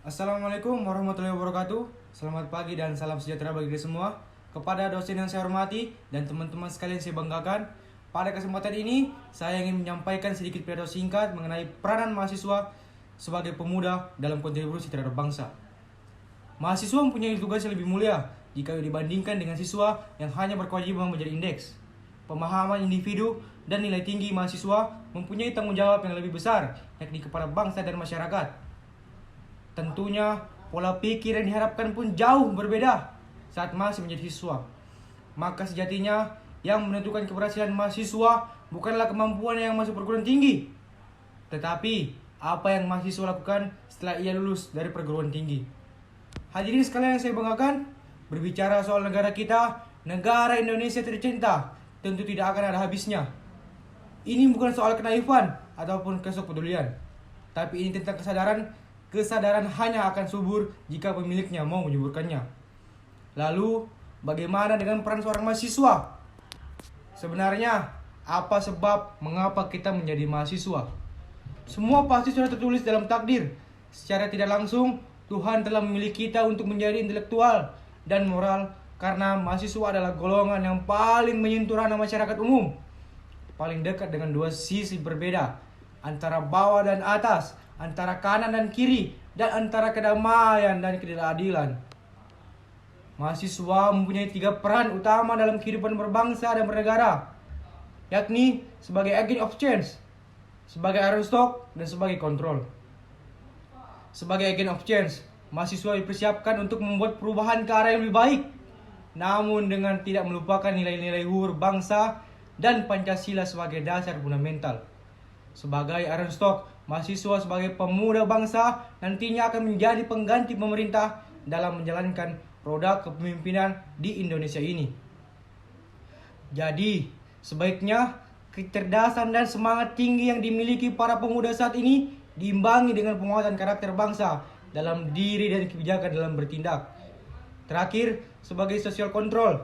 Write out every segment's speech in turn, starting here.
Assalamualaikum warahmatullahi wabarakatuh. Selamat pagi dan salam sejahtera bagi kita semua. Kepada dosen yang saya hormati dan teman-teman sekalian saya banggakan, pada kesempatan ini saya ingin menyampaikan sedikit pidato singkat mengenai peranan mahasiswa sebagai pemuda dalam kontribusi terhadap bangsa. Mahasiswa mempunyai tugas yang lebih mulia jika dibandingkan dengan siswa yang hanya berkewajiban menjadi indeks. Pemahaman individu dan nilai tinggi mahasiswa mempunyai tanggung jawab yang lebih besar, yakni kepada bangsa dan masyarakat. Tentunya pola pikir yang diharapkan pun jauh berbeda saat masih menjadi siswa. Maka sejatinya yang menentukan keberhasilan mahasiswa bukanlah kemampuan yang masuk perguruan tinggi, tetapi apa yang mahasiswa lakukan setelah ia lulus dari perguruan tinggi. Hadirin sekalian yang saya banggakan, berbicara soal negara kita, negara Indonesia tercinta, tentu tidak akan ada habisnya. Ini bukan soal kenaifan ataupun kepedulian, tapi ini tentang kesadaran hanya akan subur jika pemiliknya mau menyuburkannya. Lalu, bagaimana dengan peran seorang mahasiswa? Sebenarnya, apa sebab mengapa kita menjadi mahasiswa? Semua pasti sudah tertulis dalam takdir. Secara tidak langsung, Tuhan telah memilih kita untuk menjadi intelektual dan moral karena mahasiswa adalah golongan yang paling menyentuh ranah masyarakat umum. Paling dekat dengan dua sisi berbeda, antara bawah dan atas, antara kanan dan kiri, dan antara kedamaian dan ketidakadilan. Mahasiswa mempunyai 3 peran utama dalam kehidupan berbangsa dan bernegara, yakni sebagai agent of change, sebagai iron stock, dan sebagai kontrol. Sebagai agent of change, mahasiswa dipersiapkan untuk membuat perubahan ke arah yang lebih baik, namun dengan tidak melupakan nilai-nilai luhur bangsa dan Pancasila sebagai dasar fundamental. Sebagai iron stock, mahasiswa sebagai pemuda bangsa nantinya akan menjadi pengganti pemerintah dalam menjalankan roda kepemimpinan di Indonesia ini. Jadi, sebaiknya kecerdasan dan semangat tinggi yang dimiliki para pemuda saat ini diimbangi dengan penguatan karakter bangsa dalam diri dan kebijakan dalam bertindak. Terakhir, sebagai social control,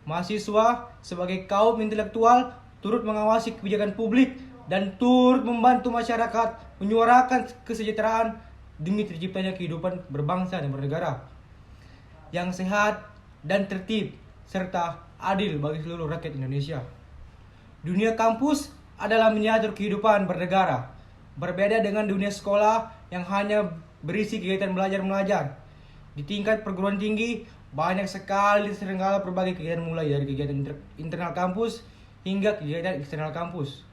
mahasiswa sebagai kaum intelektual turut mengawasi kebijakan publik dan turut membantu masyarakat menyuarakan kesejahteraan demi terciptanya kehidupan berbangsa dan bernegara yang sehat dan tertib serta adil bagi seluruh rakyat Indonesia. Dunia kampus adalah miniatur kehidupan bernegara, berbeda dengan dunia sekolah yang hanya berisi kegiatan belajar-mengajar. Di tingkat perguruan tinggi, banyak sekali terselenggara berbagai kegiatan mulai dari kegiatan internal kampus hingga kegiatan eksternal kampus.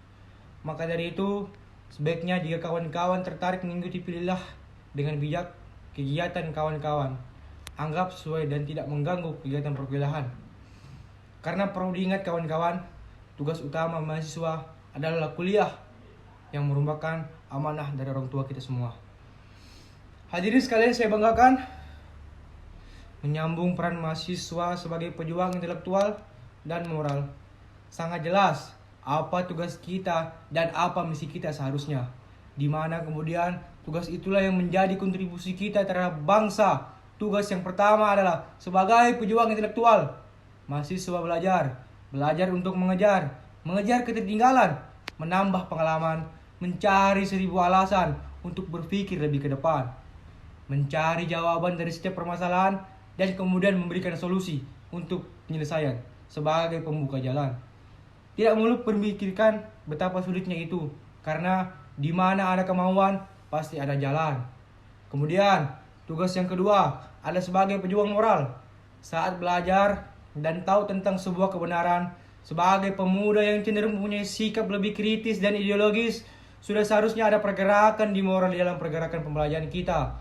Maka dari itu, sebaiknya jika kawan-kawan tertarik mengikuti, pilihlah dengan bijak kegiatan kawan-kawan. Anggap sesuai dan tidak mengganggu kegiatan perkuliahan. Karena perlu diingat kawan-kawan, tugas utama mahasiswa adalah kuliah yang merupakan amanah dari orang tua kita semua. Hadirin sekalian saya banggakan, menyambung peran mahasiswa sebagai pejuang intelektual dan moral. Sangat jelas apa tugas kita dan apa misi kita seharusnya. Di mana kemudian tugas itulah yang menjadi kontribusi kita terhadap bangsa. Tugas yang pertama adalah sebagai pejuang intelektual. Mahasiswa belajar untuk mengejar ketertinggalan, menambah pengalaman, mencari 1000 alasan untuk berpikir lebih ke depan, mencari jawaban dari setiap permasalahan dan kemudian memberikan solusi untuk penyelesaian sebagai pembuka jalan. Tidak melulu memikirkan betapa sulitnya itu, karena di mana ada kemauan pasti ada jalan. Kemudian tugas yang kedua adalah sebagai pejuang moral. Saat belajar dan tahu tentang sebuah kebenaran, sebagai pemuda yang cenderung mempunyai sikap lebih kritis dan ideologis, sudah seharusnya ada pergerakan di moral di dalam pergerakan pembelajaran kita.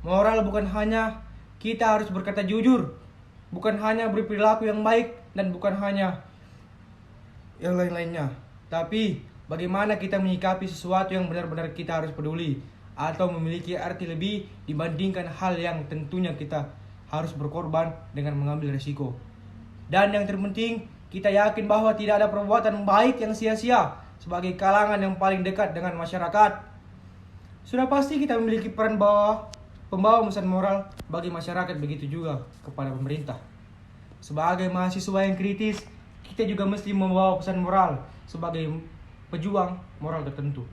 Moral bukan hanya kita harus berkata jujur, bukan hanya berperilaku yang baik, dan bukan hanya yang lain-lainnya, tapi bagaimana kita menyikapi sesuatu yang benar-benar kita harus peduli atau memiliki arti lebih dibandingkan hal yang tentunya kita harus berkorban dengan mengambil risiko. Dan yang terpenting, kita yakin bahwa tidak ada perbuatan baik yang sia-sia sebagai kalangan yang paling dekat dengan masyarakat. Sudah pasti kita memiliki peran pembawa pesan moral bagi masyarakat, begitu juga kepada pemerintah. Sebagai mahasiswa yang kritis, kita juga mesti membawa pesan moral sebagai pejuang moral tertentu.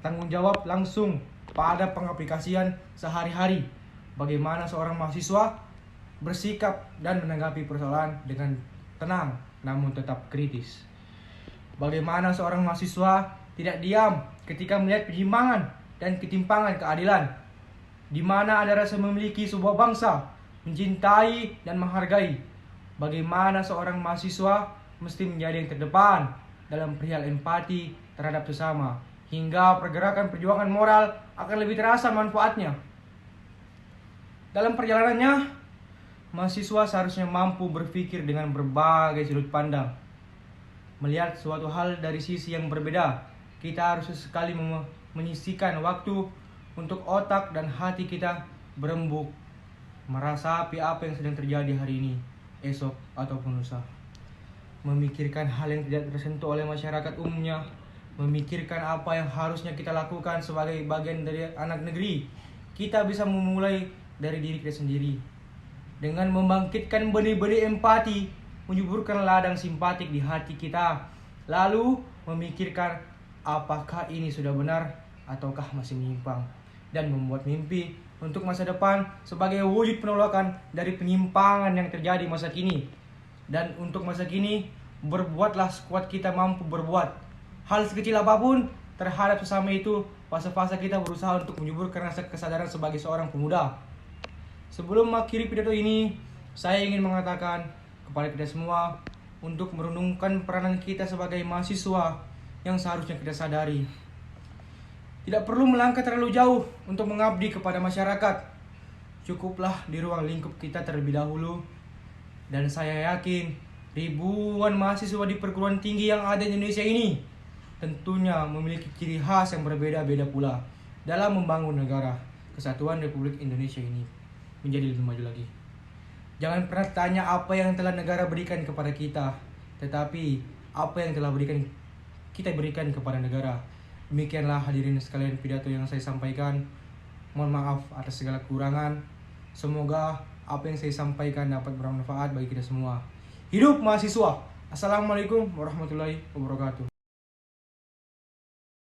Tanggung jawab langsung pada pengaplikasian sehari-hari. Bagaimana seorang mahasiswa bersikap dan menanggapi persoalan dengan tenang namun tetap kritis. Bagaimana seorang mahasiswa tidak diam ketika melihat penyimpangan dan ketimpangan keadilan, di mana ada rasa memiliki sebuah bangsa, mencintai dan menghargai. Bagaimana seorang mahasiswa mesti menjadi yang terdepan dalam perihal empati terhadap sesama, hingga pergerakan perjuangan moral akan lebih terasa manfaatnya. Dalam perjalanannya, mahasiswa seharusnya mampu berpikir dengan berbagai sudut pandang. Melihat suatu hal dari sisi yang berbeda, kita harus sesekali menyisihkan waktu untuk otak dan hati kita berembuk, merasapi apa yang sedang terjadi hari ini, esok, ataupun lusa. Memikirkan hal yang tidak tersentuh oleh masyarakat umumnya, memikirkan apa yang harusnya kita lakukan sebagai bagian dari anak negeri. Kita bisa memulai dari diri kita sendiri dengan membangkitkan benih-benih empati, menyuburkan ladang simpatik di hati kita, lalu memikirkan apakah ini sudah benar ataukah masih menyimpang, dan membuat mimpi untuk masa depan sebagai wujud penolakan dari penyimpangan yang terjadi masa kini. Dan untuk masa kini, berbuatlah sekuat kita mampu berbuat. Hal sekecil apapun terhadap sesama itu, fase-fase kita berusaha untuk menyuburkan rasa kesadaran sebagai seorang pemuda. Sebelum mengakhiri pidato ini, saya ingin mengatakan kepada kita semua untuk merenungkan peranan kita sebagai mahasiswa yang seharusnya kita sadari. Tidak perlu melangkah terlalu jauh untuk mengabdi kepada masyarakat. Cukuplah di ruang lingkup kita terlebih dahulu. Dan saya yakin ribuan mahasiswa di perguruan tinggi yang ada di Indonesia ini tentunya memiliki ciri khas yang berbeda-beda pula dalam membangun negara kesatuan Republik Indonesia ini menjadi lebih maju lagi. Jangan pernah tanya apa yang telah negara berikan kepada kita, tetapi apa yang telah kita berikan kepada negara. Demikianlah hadirin sekalian pidato yang saya sampaikan. Mohon maaf atas segala kekurangan. Semoga apa yang saya sampaikan dapat bermanfaat bagi kita semua. Hidup mahasiswa. Assalamualaikum warahmatullahi wabarakatuh.